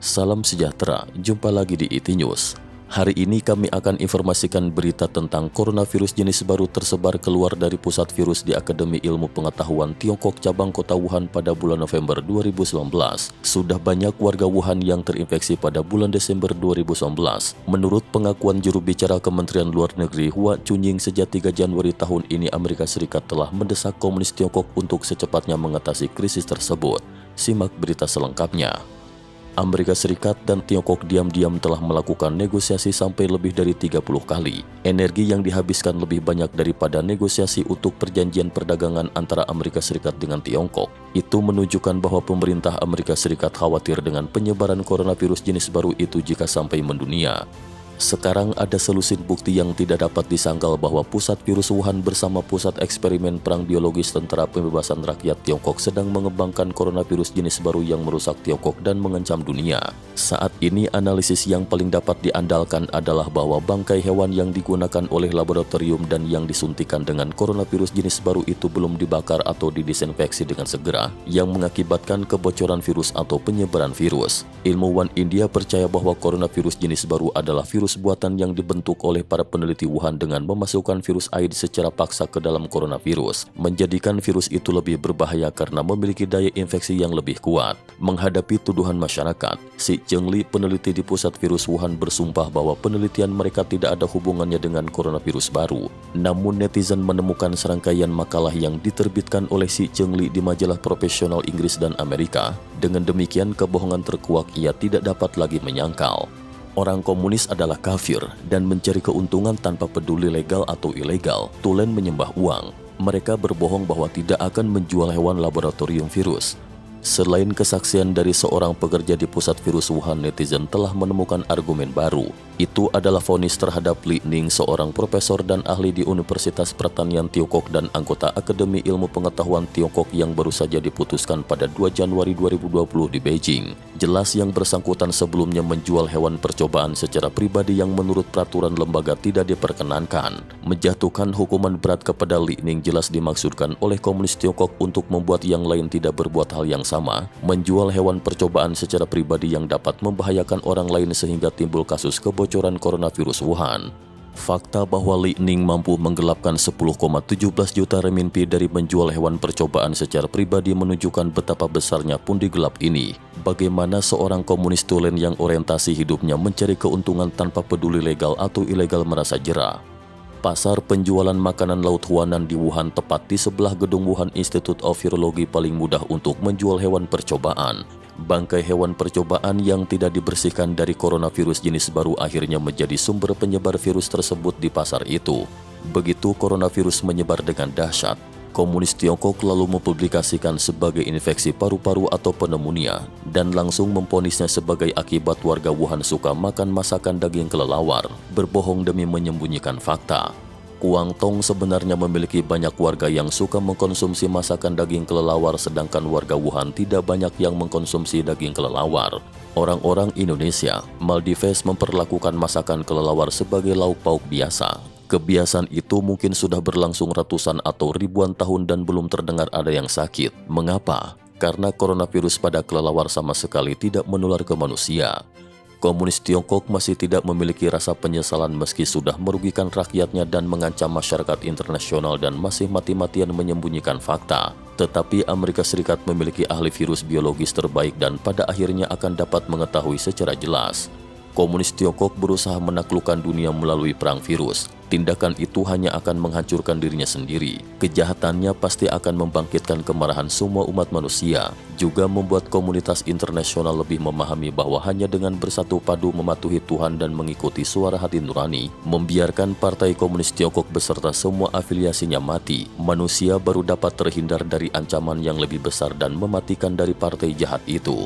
Salam sejahtera, jumpa lagi di IT News. Hari ini kami akan informasikan berita tentang coronavirus jenis baru tersebar keluar dari pusat virus di Akademi Ilmu Pengetahuan Tiongkok cabang kota Wuhan pada bulan November 2019. Sudah banyak warga Wuhan yang terinfeksi pada bulan Desember 2019. Menurut pengakuan juru bicara Kementerian Luar Negeri Hua Chunying, sejak 3 Januari tahun ini Amerika Serikat telah mendesak komunis Tiongkok untuk secepatnya mengatasi krisis tersebut. Simak berita selengkapnya. Amerika Serikat dan Tiongkok diam-diam telah melakukan negosiasi sampai lebih dari 30 kali. Energi yang dihabiskan lebih banyak daripada negosiasi untuk perjanjian perdagangan antara Amerika Serikat dengan Tiongkok. Itu menunjukkan bahwa pemerintah Amerika Serikat khawatir dengan penyebaran coronavirus jenis baru itu jika sampai mendunia. Sekarang ada selusin bukti yang tidak dapat disangkal bahwa pusat virus Wuhan bersama pusat eksperimen perang biologis Tentara Pembebasan Rakyat Tiongkok sedang mengembangkan coronavirus jenis baru yang merusak Tiongkok dan mengancam dunia. Saat ini analisis yang paling dapat diandalkan adalah bahwa bangkai hewan yang digunakan oleh laboratorium dan yang disuntikan dengan coronavirus jenis baru itu belum dibakar atau didesinfeksi dengan segera, yang mengakibatkan kebocoran virus atau penyebaran virus. Ilmuwan India percaya bahwa coronavirus jenis baru adalah virus buatan yang dibentuk oleh para peneliti Wuhan dengan memasukkan virus AIDS secara paksa ke dalam coronavirus, menjadikan virus itu lebih berbahaya karena memiliki daya infeksi yang lebih kuat. Menghadapi tuduhan masyarakat, Xi Zhengli, peneliti di pusat virus Wuhan, bersumpah bahwa penelitian mereka tidak ada hubungannya dengan coronavirus baru. Namun netizen menemukan serangkaian makalah yang diterbitkan oleh Xi Zhengli di majalah profesional Inggris dan Amerika. Dengan demikian, kebohongan terkuak ia tidak dapat lagi menyangkal. Orang komunis adalah kafir dan mencari keuntungan tanpa peduli legal atau ilegal. Tulen menyembah uang. Mereka berbohong bahwa tidak akan menjual hewan laboratorium virus. Selain kesaksian dari seorang pekerja di pusat virus Wuhan, netizen telah menemukan argumen baru. Itu adalah vonis terhadap Li Ning, seorang profesor dan ahli di Universitas Pertanian Tiongkok dan anggota Akademi Ilmu Pengetahuan Tiongkok yang baru saja diputuskan pada 2 Januari 2020 di Beijing. Jelas yang bersangkutan sebelumnya menjual hewan percobaan secara pribadi yang menurut peraturan lembaga tidak diperkenankan. Menjatuhkan hukuman berat kepada Li Ning jelas dimaksudkan oleh komunis Tiongkok untuk membuat yang lain tidak berbuat hal yang sama, menjual hewan percobaan secara pribadi yang dapat membahayakan orang lain sehingga timbul kasus kebocoran coronavirus Wuhan. Fakta bahwa Li Ning mampu menggelapkan 10,17 juta renminbi dari menjual hewan percobaan secara pribadi menunjukkan betapa besarnya pundi gelap ini. Bagaimana seorang komunis tulen yang orientasi hidupnya mencari keuntungan tanpa peduli legal atau ilegal merasa jera. Pasar penjualan makanan laut Huanan di Wuhan, tepat di sebelah gedung Wuhan Institute of Virology, paling mudah untuk menjual hewan percobaan. Bangkai hewan percobaan yang tidak dibersihkan dari coronavirus jenis baru akhirnya menjadi sumber penyebar virus tersebut di pasar itu. Begitu coronavirus menyebar dengan dahsyat, komunis Tiongkok lalu mempublikasikan sebagai infeksi paru-paru atau pneumonia dan langsung memvonisnya sebagai akibat warga Wuhan suka makan masakan daging kelelawar, berbohong demi menyembunyikan fakta. Guangdong sebenarnya memiliki banyak warga yang suka mengkonsumsi masakan daging kelelawar, sedangkan warga Wuhan tidak banyak yang mengkonsumsi daging kelelawar. Orang-orang Indonesia, Maldives memperlakukan masakan kelelawar sebagai lauk pauk biasa. Kebiasaan itu mungkin sudah berlangsung ratusan atau ribuan tahun dan belum terdengar ada yang sakit. Mengapa? Karena coronavirus pada kelelawar sama sekali tidak menular ke manusia. Komunis Tiongkok masih tidak memiliki rasa penyesalan meski sudah merugikan rakyatnya dan mengancam masyarakat internasional dan masih mati-matian menyembunyikan fakta. Tetapi Amerika Serikat memiliki ahli virus biologis terbaik dan pada akhirnya akan dapat mengetahui secara jelas. Komunis Tiongkok berusaha menaklukkan dunia melalui perang virus. Tindakan itu hanya akan menghancurkan dirinya sendiri. Kejahatannya pasti akan membangkitkan kemarahan semua umat manusia, juga membuat komunitas internasional lebih memahami bahwa hanya dengan bersatu padu mematuhi Tuhan dan mengikuti suara hati nurani, membiarkan Partai Komunis Tiongkok beserta semua afiliasinya mati, manusia baru dapat terhindar dari ancaman yang lebih besar dan mematikan dari partai jahat itu.